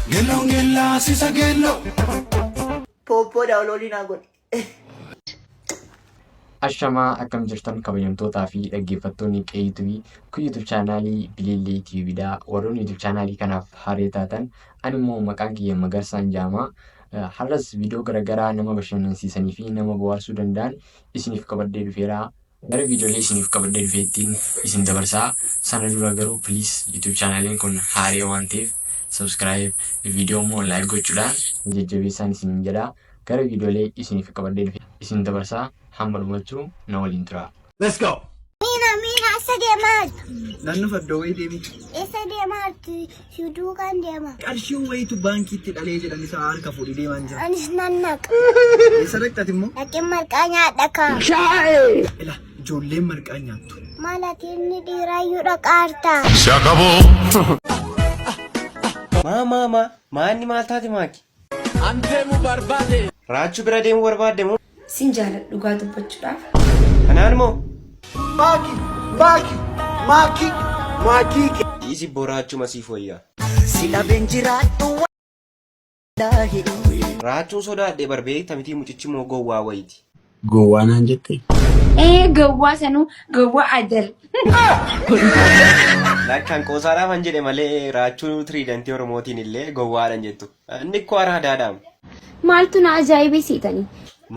Gelongela sisa gelo. Popo daawlooliin haa godhe. Ashamaa akkam jirtan kabajamtootaa fi dhaggeeffattoonni qeeyyituu kun YouTube chaanaalii Bilillee TVdha. Warroonni YouTube chaanaalii kanaaf haaraa taatan ani immoo maqaan kiyya Magarsaan jedhama. Har'as viidiyoo garaagaraa nama bashannansiisanii fi nama bohaarsuu danda'an isiniif qabadhee dhufeera. Gara viidiyoolee isiniif qabadhee dhufeettiin isin dabarsaa. Sana dura garuu please YouTube chaanaaliin kun haaraa waan ta'eef subscribe viidiyoo immoo like gochuudhaan jajjabeessaan isiniin jedha. Gara viidiyoolee isiniif qabadhee dhufe isin dabarsaa. Hamma dhumachuu na waliin tura. Let's go. Mina asa deemaat. Naannoo faddoo wayii deemi. Esa deemaat shuduu kan deema. Qarshiin wayiitu baankiitti dhalee jedhan isa harka fuudhii deemaa jira. Anis nannaqa. Eessa dhaqxati immoo? Dhaqeen marqaa nyaadha kaa. Ila ijoolleen marqaa nyaattu. Malatiin dhiiraayyuu dhaqaarta. Shakabo. Maanni maal taate maaki? Anteemu barbaade. Raachuu bira deemuu barbaadde moo? Sin jaaladha dhugaa dubbachuudhaaf. Kanaan moo? Maakii. Dhiisi boraachuu masiif wayyaa. Sila benjiraadhu wallahi. Raachuun sodaadhee barbee tamitii mucichi moo gowwaa wayiiti. Gowwaa naan jette. Gowwaa sanuu gowwaa adal. Lakkaan qoosaadhaaf han jedhe malee raachuu tiriidantii Oromootiin illee gowwaadhan jettu. Inni ikkoo araadaadhaam. Maaltu na ajaa'ibsiitanii?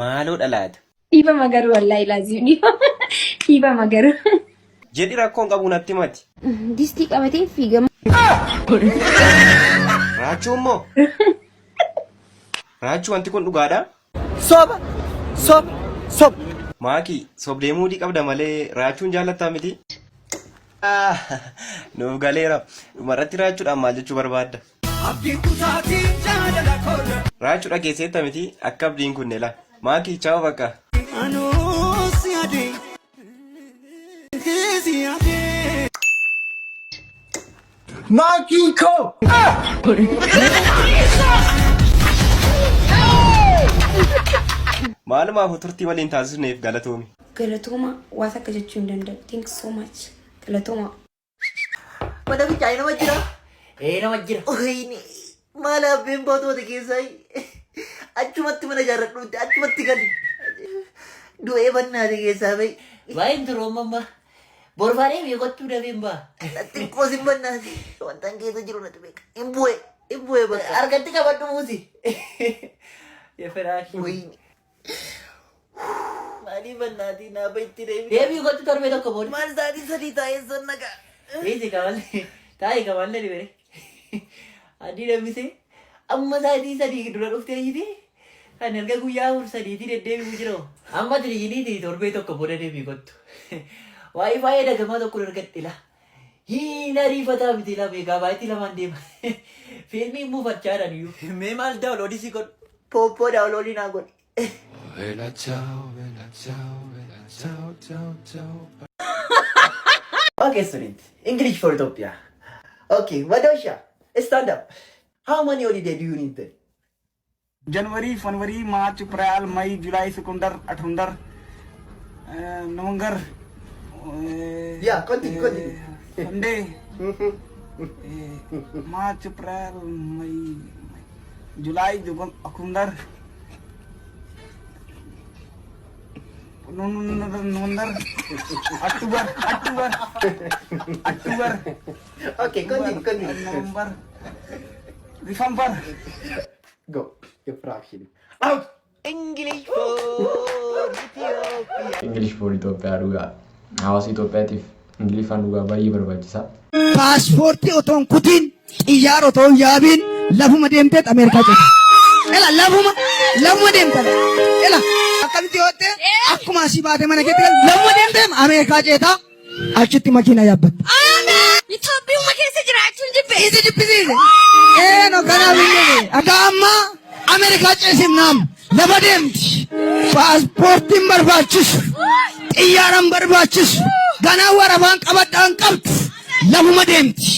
Maaloo dhalaata? Dhiiba magaruu wallaahi laazim dhiiba magaruu. Jedhi rakkoon qabu natti mati. Distii qabatee fiigama. Raachuu immoo? Raachuu wanti kun dhugaadhaa? Sob. Maaki sobdeemuu qabda malee raachuun jaallattaa miti? Nuuf galeera. Dhumarratti raachuudhaan maal jechuu barbaadda? Abdii kutaatiin jaalala koodha. Raachuudha keessatti miti akka abdiin kunne la. Maaki chaa'u bakka. Anoo si adee. Si adee. Maakii koo. Maalumaaf turtii waliin taasisneef galatoomi. Galatooma waan akka jechuu hin danda'u. Thanks so much. Galatooma. Mana bichaa nama jira. Nama jira. Oyini maal abbeen baatoota keessaa achumatti mana ijaarradhuutti achumatti gadi. Du'ee bannaati keessaa ba'i. Baay'een turuu mamma. Borbaadee beekottuu dhabeen ba'a. Xiqqoo sin bannaati. Wantaan keessa jiru natti beeka. Hin bu'ee bakka. Argatti qabadhu muusi. Yeferaaki. Oyini. Maalii bannaati naa ba'itti deebi. Deebii kottu torbee tokko booda. Maal sa'aatii sadii taa'ee sannaqa. Eessi qaballe. Taa'ee qaballe dibere. Adii dambisee. Amma sa'aatii sadii dura dhuftee jiti. Kan erga guyyaa sadiitii deddeebi'u jira. Amma tiriijiniiti torbee tokko booda deebii kottu. Waa'ee baay'ee dagamaa tokko argadhe la. Hin ariifataa miti la beekaa baay'eetti lamaan deema. Fiilmii muufachaadhaan iyyuu. Mee maal daawloodii si godhu? Poppoo daawlooliin haa godhe. Bella ciao, bella ciao, bella ciao, ciao, ciao. Okay, student. English for Ethiopia. Okay, Madosha, stand up. How many holiday do you need then? जनवरी फरवरी मार्च अप्रैल मई जुलाई सितंबर अठंबर नवंबर Yeah, continue. Sunday मार्च अप्रैल मई जुलाई अक्टूबर नवंबर अक्टूबर Okay, continue. नवंबर दिसंबर Go. Your fraction. Out. English for Ethiopia. English for Itoophiyaa dhugaa. Hawaasa Itoophiyaatiif Ingiliffaan dhugaa baay'ee barbaachisaa. Paaspoortii otoo hin kutiin xiyyaara otoo hin yaabiin lafuma deemteet Ameerikaa ceeta. Ela lafuma deemtan. Ela akkamitti hootte akkuma asii baatee mana keetti lafuma deemtee Ameerikaa ceeta achitti makiina yaabbatta. Itoophiyaa keessa jiraachuun jibbee. Isi jibbisiise. No kanaaf hin akka amma Ameerikaa ceesifnaam lafa deemti. Paaspoortiin barbaachisu. Xiyyaaraan barbaachisu. Ganaa warabaan qabadhaan qabdu. Lafuma deemti.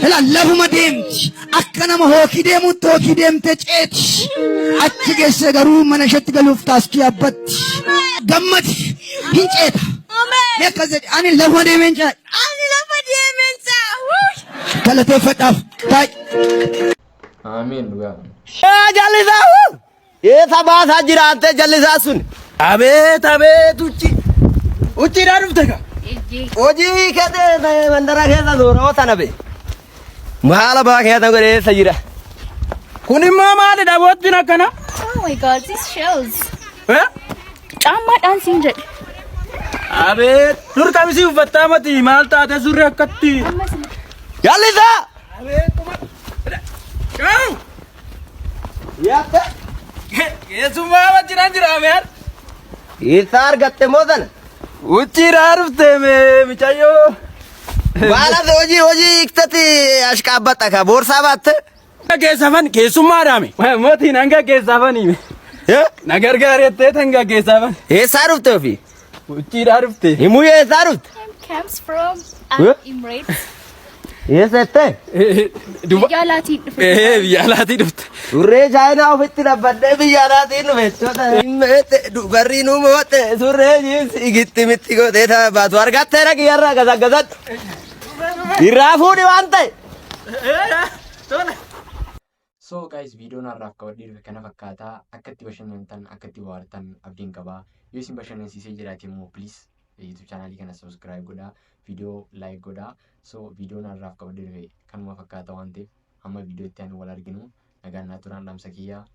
Ela lafuma deemti. Akka nama hookii deemutti hookii deemtee ceeti. Achi geesse garuu mana isheetti galuuf taaskii yaabbatti. Gammadi hin ceeta. Akkas jedhe ani lafuma deemeen ceeta. Galateeffadhaaf. Amiin dhugaa. Jallisaa! Eessa baasaa jiraattee jallisaa sun? Abeet uchiidhaan dhufte ka? Hojii keessa mandara keessa suuraa sana be. Maala baa keessa godheessa jira. Kun immoo maalidha boottiin akkana? Oh my god, these shells. Caammaadhaan siin jedhe. Abeet dur kamisii uffattaa mati maal taate surri akkatti? Jallisaa! Kau! Yaatte? Keessummaa wajjinaan jira ameer. Isa argatte moo sana? Uchiidhaa dhufte mee michayyoo. Baala hojii hiiktatti ashqaabbata ka boorsaa baatte? Geessafan keessummaadhaame. Mootiin hanga geessafanii. Na gargaarettee hanga geessafan. Eessaa dhufte ofii? Uchiidhaa dhufte. Himuu eessaa dhufte? Comes from Emirates. Eessatti? Biyya alaatiin dhufe. Biyya alaatii dhufte. Surree chaayinaa ofitti dhabbadhee biyya alaatiin dhufe. Dubarri nu moote surree jiinsi gitti mitti gootee baatu argattee dhaqiyyarraa gasagadhu. Irraa fuudhi waan ta'e. So guys, viidiyoon har'aaf qabadhee dhufe kana fakkaataa akka itti bashannantan akka itti bohaartan abdiin qabaa. Yoo isin bashannansiisee jiraate immoo please YouTube chaanalii kana subscribe godhaa, viidiyoo like godhaa. So viidiyoon har'aaf qabadhee dhufe kanuma fakkaataa waan ta'eef amma viidiyoo itti aanu wal arginu. Nagaan naa turaan dhaamsa kiyyaa.